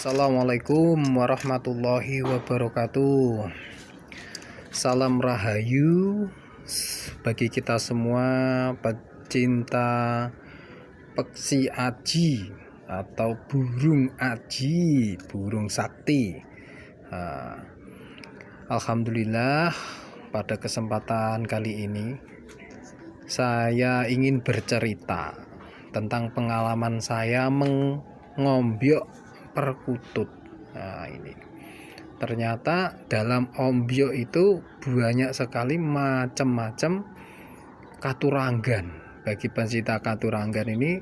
Assalamualaikum warahmatullahi wabarakatuh. Salam rahayu bagi kita semua pecinta peksi aji atau burung aji, burung sakti. Alhamdulillah, pada kesempatan kali ini saya ingin bercerita tentang pengalaman saya mengombyok perkutut. Nah, ini ternyata dalam ombyok itu banyak sekali macam-macam katuranggan. Bagi pencinta katuranggan ini,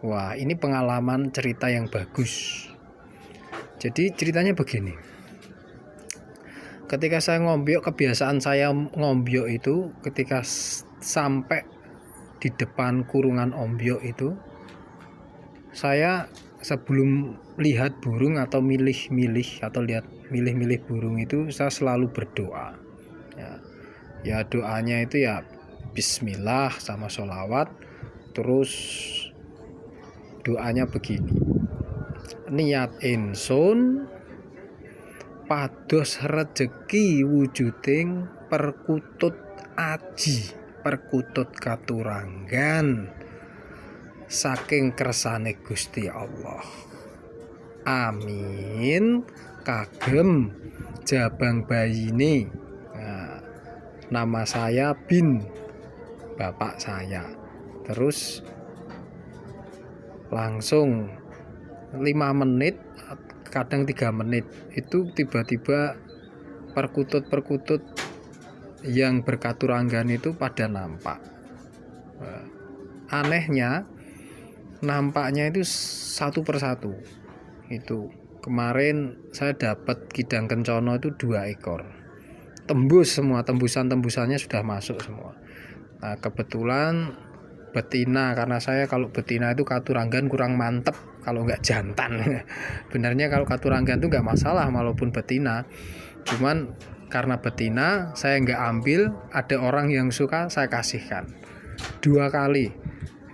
wah, ini pengalaman cerita yang bagus. Jadi ceritanya begini. Ketika saya ngombyok, kebiasaan saya ngombyok itu ketika sampai di depan kurungan ombyok itu, saya sebelum lihat burung atau milih-milih burung itu, saya selalu berdoa. Ya doanya itu ya bismillah sama sholawat. Terus doanya begini, niat insun pados rejeki wujuding perkutut aji, perkutut katuranggan saking kersane Gusti Allah. Amin. Kagem jabang bayine. Nah, nama saya Bin, bapak saya. Terus langsung 5 menit, kadang 3 menit itu tiba-tiba perkutut-perkutut yang berkaturanggan itu pada nampak. Anehnya nampaknya itu satu persatu. Itu kemarin saya dapat kidang kencono itu 2 ekor, tembus semua, tembusannya sudah masuk semua. Nah, kebetulan betina, karena saya kalau betina itu katuranggan kurang mantep kalau nggak jantan. Benarnya kalau katuranggan itu nggak masalah walaupun betina, cuman karena betina saya nggak ambil, ada orang yang suka saya kasihkan 2 kali.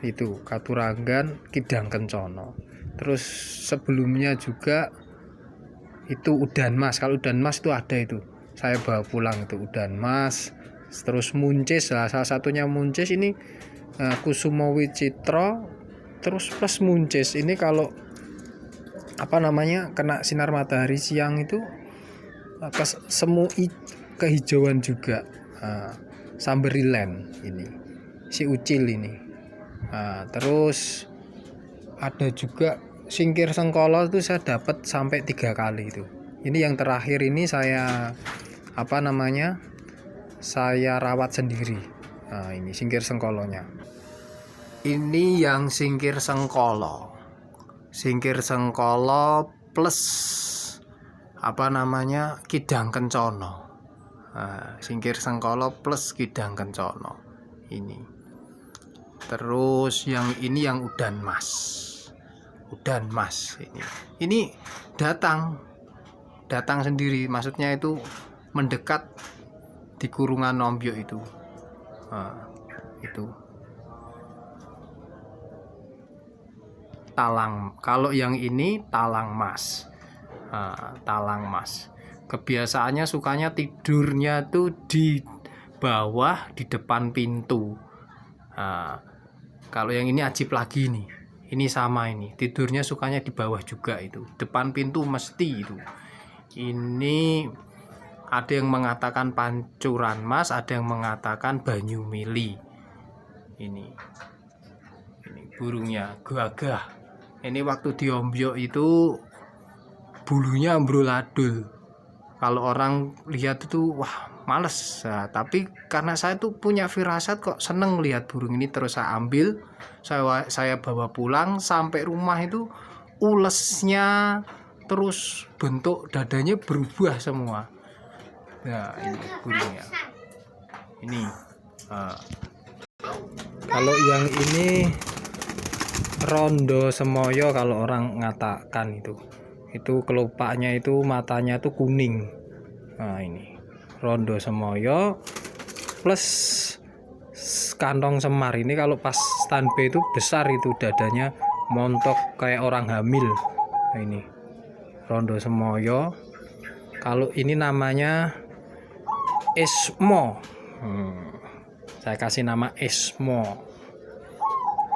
Itu katuranggan kidang kencono. Terus sebelumnya juga itu udan mas. Kalau udan mas itu ada, itu saya bawa pulang, itu udan mas. Terus muncis, salah satunya muncis ini Kusumo Wicitra. Terus plus muncis ini kalau kena sinar matahari siang itu semu kehijauan juga. Samberilen ini, si ucil ini. Nah, terus ada juga singkir sengkolo itu saya dapat sampai 3 kali itu. Ini yang terakhir ini saya saya rawat sendiri. Nah, ini singkir sengkolonya. Ini yang singkir sengkolo. Singkir sengkolo plus kidang kencono. Nah, singkir sengkolo plus kidang kencono. Ini. Terus yang ini yang udan mas. Udan mas ini. Ini datang sendiri, maksudnya itu mendekat di kurungan ombyok itu. Itu talang. Kalau yang ini talang mas. Talang mas. Kebiasaannya sukanya tidurnya tuh di bawah, di depan pintu. Kalau yang ini ajib lagi nih. Ini sama, ini tidurnya sukanya di bawah juga, itu depan pintu mesti itu. Ini ada yang mengatakan pancuran mas, ada yang mengatakan banyu mili. Ini burungnya gagah. Ini waktu diombyok itu bulunya amburadul. Kalau orang lihat itu wah males. Nah, tapi karena saya tuh punya firasat kok seneng lihat burung ini, terus saya ambil, saya bawa pulang. Sampai rumah itu ulesnya, terus bentuk dadanya berubah semua. Nah, ini burungnya. Ini kalau yang ini rondo semoyo, kalau orang ngatakan itu kelopaknya itu matanya tuh kuning. Nah, ini rondo semoyo plus kantong semar. Ini kalau pas standby itu besar, itu dadanya montok kayak orang hamil. Nah, ini Rondo Semoyo. Kalau ini namanya Esmo. Saya kasih nama Esmo.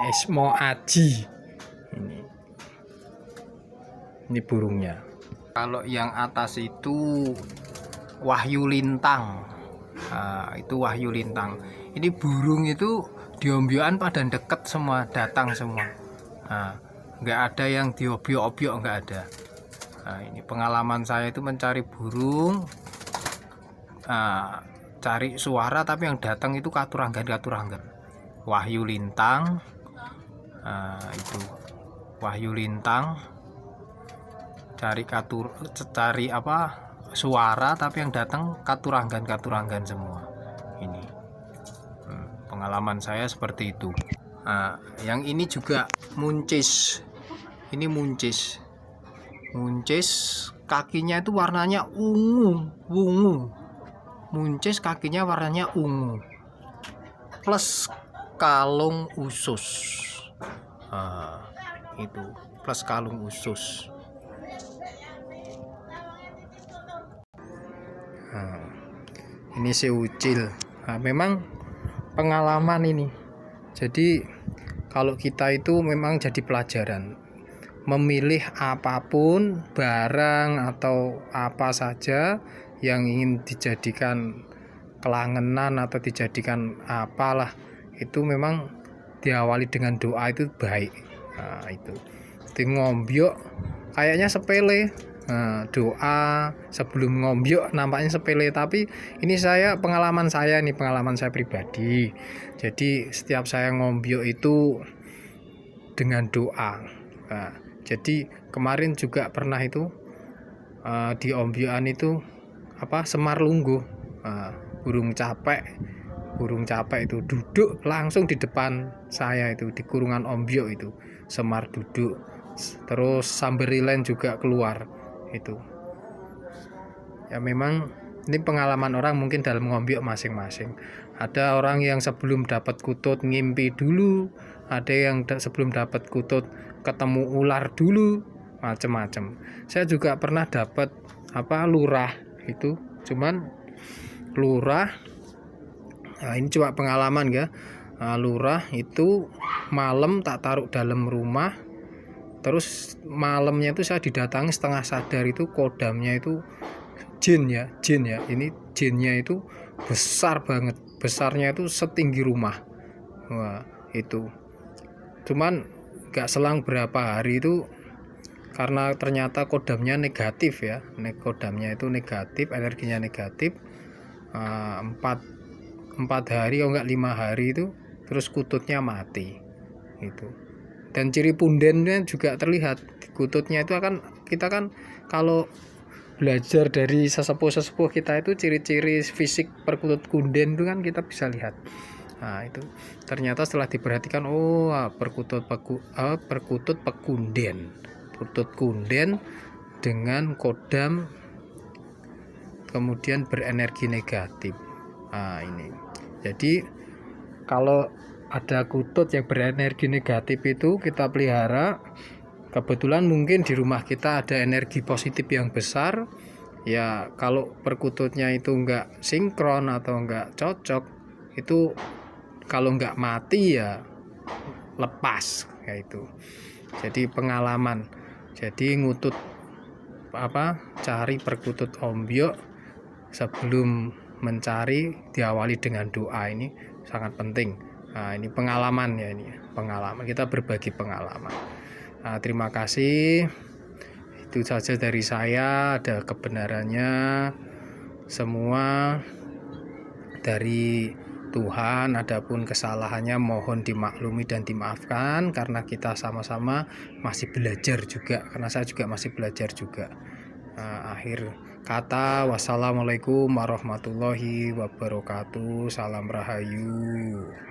Esmo Aji. Ini burungnya. Kalau yang atas itu Wahyu Lintang. Nah, itu Wahyu Lintang. Ini burung itu diombyoan pada deket semua, datang semua. Nah, nggak ada yang diobyok-obyok, nggak ada. Nah, ini pengalaman saya itu mencari burung, cari suara tapi yang datang itu katuranggan. Wahyu Lintang. Itu Wahyu Lintang. Cari suara tapi yang datang katuranggan semua. Ini pengalaman saya seperti itu. Yang ini juga muncis. Ini muncis kakinya itu warnanya ungu. Muncis kakinya warnanya ungu plus kalung usus. Itu plus kalung usus. Ini si ucil. Memang pengalaman ini. Jadi kalau kita itu memang jadi pelajaran. Memilih apapun, barang atau apa saja yang ingin dijadikan kelangenan atau dijadikan apalah, itu memang diawali dengan doa itu baik. Itu di ngombyok kayaknya sepele. Doa sebelum ngombyok nampaknya sepele, tapi ini pengalaman saya pribadi. Jadi setiap saya ngombyok itu dengan doa. Jadi kemarin juga pernah itu di ombyokan itu semar lungguh. Burung capek itu duduk langsung di depan saya itu di kurungan ombyok itu. Semar duduk, terus samberilen juga keluar itu. Ya memang ini pengalaman orang mungkin dalam ngombyok masing-masing. Ada orang yang sebelum dapat kutut ngimpi dulu, ada yang sebelum dapat kutut ketemu ular dulu, macam-macam. Saya juga pernah dapat lurah itu, cuman lurah. Ini cuma pengalaman ya. Lurah itu malam tak taruh dalam rumah. Terus malamnya itu saya didatangi setengah sadar, itu kodamnya itu jin ya. Ini jinnya itu besar banget, besarnya itu setinggi rumah. Wah, itu cuman gak selang berapa hari itu, karena ternyata kodamnya negatif ya, kodamnya itu negatif, energinya negatif. 4 hari kalau enggak 5 hari itu terus kututnya mati itu. Dan ciri pundennya juga terlihat. Kututnya itu kita kan kalau belajar dari sesepuh kita itu ciri-ciri fisik perkutut kunden itu kan kita bisa lihat. Itu ternyata setelah diperhatikan, perkutut pekunden, kutut kunden dengan kodam kemudian berenergi negatif. Ini jadi kalau ada kutut yang berenergi negatif itu kita pelihara. Kebetulan mungkin di rumah kita ada energi positif yang besar ya. Kalau perkututnya itu enggak sinkron atau enggak cocok, itu kalau enggak mati ya lepas kayak itu. Jadi pengalaman. Jadi ngutut cari perkutut ombyok sebelum mencari diawali dengan doa, ini sangat penting. Ini pengalaman ya, pengalaman kita berbagi pengalaman. Terima kasih. Itu saja dari saya, ada kebenarannya semua dari Tuhan. Adapun kesalahannya mohon dimaklumi dan dimaafkan, karena kita sama-sama masih belajar juga, karena saya juga masih belajar juga. Akhir kata, wassalamualaikum warahmatullahi wabarakatuh. Salam Rahayu.